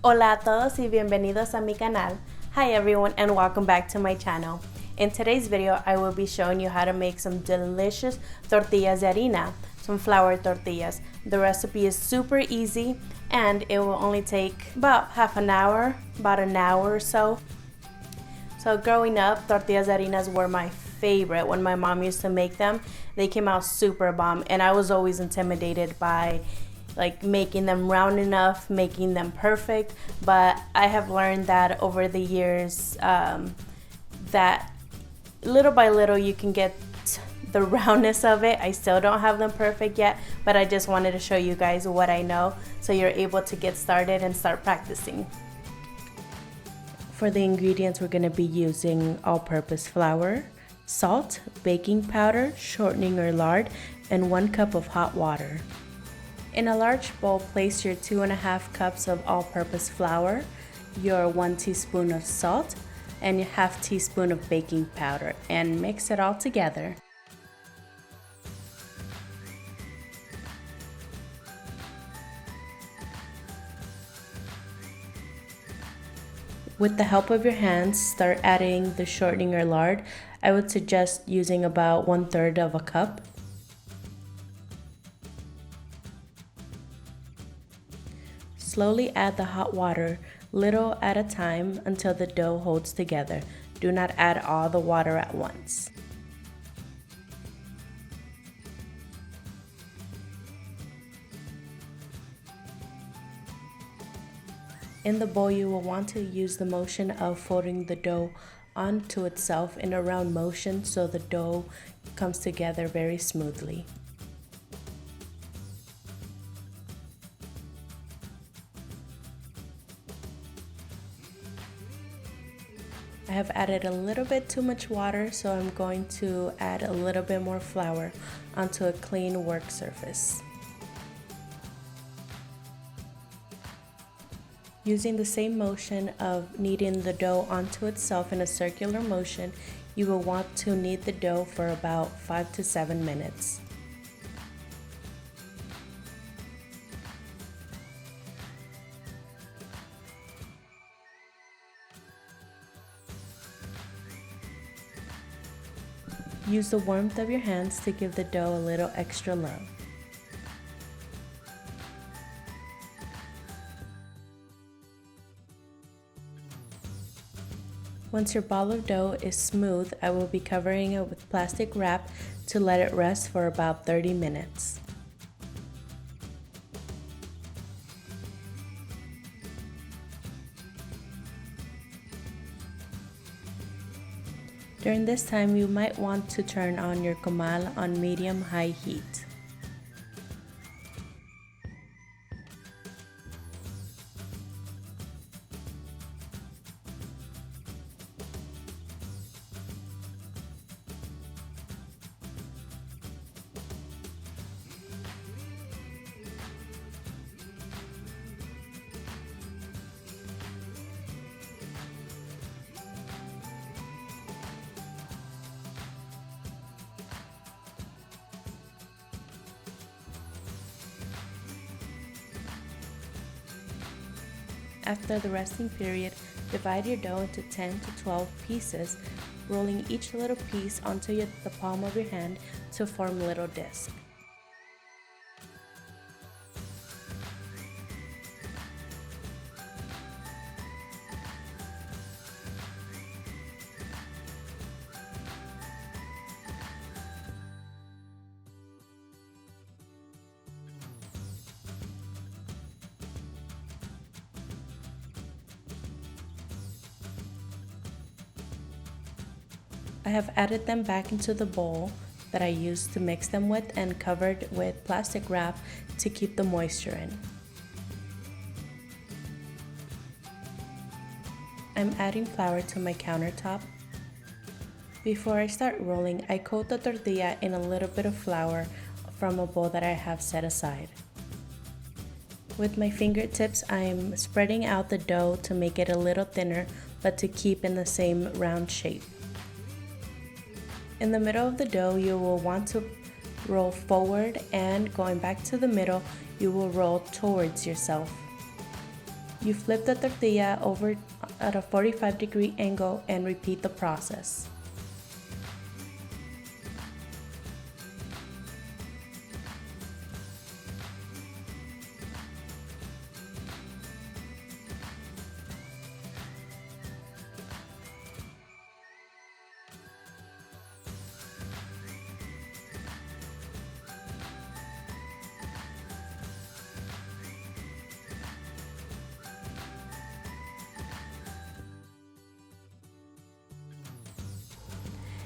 Hola a todos y bienvenidos a mi canal. Hi everyone and welcome back to my channel. In today's video, I will be showing you how to make some delicious tortillas de harina, some flour tortillas. The recipe is super easy and it will only take about half an hour, about an hour or so. So growing up, tortillas de harinas were my favorite. When my mom used to make them, they came out super bomb and I was always intimidated by like making them round enough, making them perfect. But I have learned that over the years that little by little you can get the roundness of it. I still don't have them perfect yet, but I just wanted to show you guys what I know so you're able to get started and start practicing. For the ingredients, we're going to be using all-purpose flour, salt, baking powder, shortening or lard, and 1 cup of hot water. In a large bowl, place your 2.5 cups of all-purpose flour, your 1 teaspoon of salt, and your 1/2 teaspoon of baking powder, and mix it all together. With the help of your hands, start adding the shortening or lard. I would suggest using about 1/3 of a cup. Slowly add the hot water, little at a time, until the dough holds together. Do not add all the water at once. In the bowl, you will want to use the motion of folding the dough onto itself in a round motion so the dough comes together very smoothly. I have added a little bit too much water, so I'm going to add a little bit more flour onto a clean work surface. Using the same motion of kneading the dough onto itself in a circular motion, you will want to knead the dough for about 5 to 7 minutes. Use the warmth of your hands to give the dough a little extra love. Once your ball of dough is smooth, I will be covering it with plastic wrap to let it rest for about 30 minutes. During this time, you might want to turn on your comal on medium-high heat. After the resting period, divide your dough into 10 to 12 pieces, rolling each little piece onto the palm of your hand to form little discs. I have added them back into the bowl that I used to mix them with and covered with plastic wrap to keep the moisture in. I'm adding flour to my countertop. Before I start rolling, I coat the tortilla in a little bit of flour from a bowl that I have set aside. With my fingertips, I'm spreading out the dough to make it a little thinner, but to keep in the same round shape. In the middle of the dough, you will want to roll forward, and going back to the middle, you will roll towards yourself. You flip the tortilla over at a 45-degree angle and repeat the process.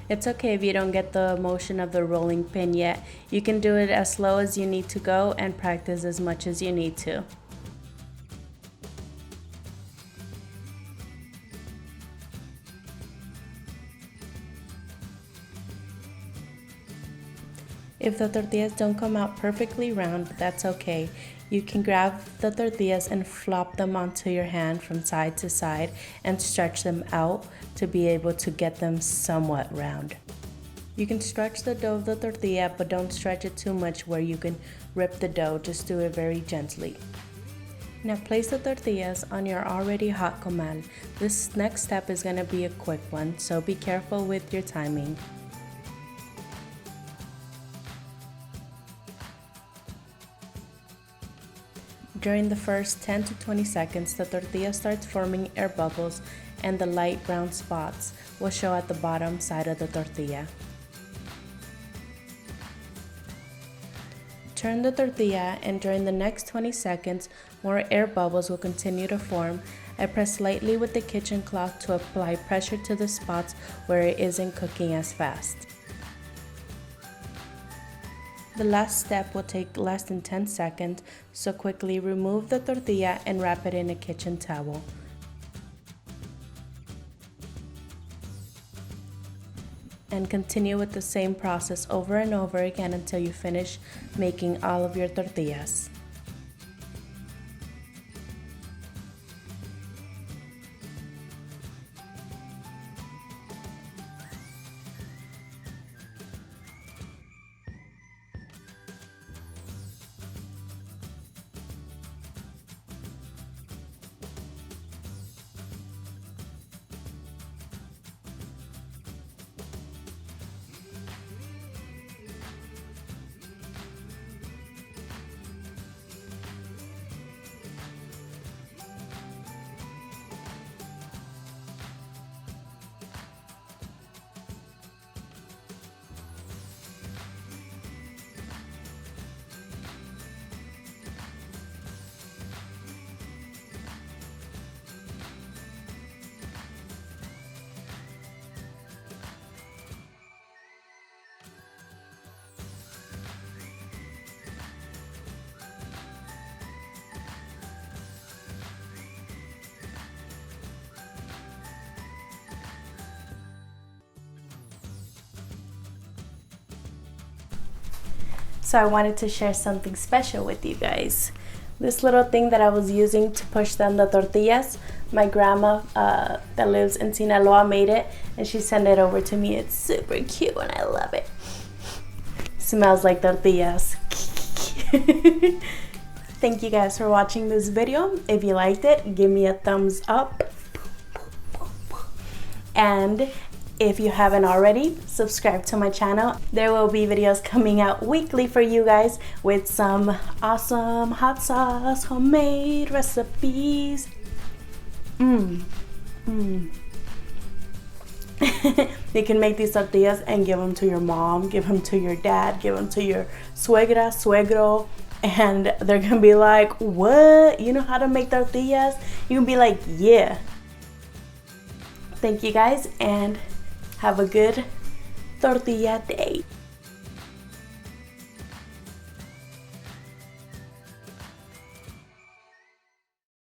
It's okay if you don't get the motion of the rolling pin yet. You can do it as slow as you need to go and practice as much as you need to. If the tortillas don't come out perfectly round, that's okay. You can grab the tortillas and flop them onto your hand from side to side and stretch them out to be able to get them somewhat round. You can stretch the dough of the tortilla, but don't stretch it too much where you can rip the dough. Just do it very gently. Now place the tortillas on your already hot comal. This next step is going to be a quick one, so be careful with your timing. During the first 10 to 20 seconds, the tortilla starts forming air bubbles and the light brown spots will show at the bottom side of the tortilla. Turn the tortilla and during the next 20 seconds, more air bubbles will continue to form. I press lightly with the kitchen cloth to apply pressure to the spots where it isn't cooking as fast. The last step will take less than 10 seconds, so quickly remove the tortilla and wrap it in a kitchen towel. And continue with the same process over and over again until you finish making all of your tortillas. So I wanted to share something special with you guys. This little thing that I was using to push down the tortillas, my grandma that lives in Sinaloa made it and she sent it over to me. It's super cute and I love it. Smells like tortillas. Thank you guys for watching this video. If you liked it, give me a thumbs up. And if you haven't already, subscribe to my channel. There will be videos coming out weekly for you guys with some awesome hot sauce, homemade recipes. You can make these tortillas and give them to your mom, give them to your dad, give them to your suegra, suegro, and they're gonna be like, what? You know how to make tortillas? You can be like, yeah. Thank you guys and have a good tortilla day.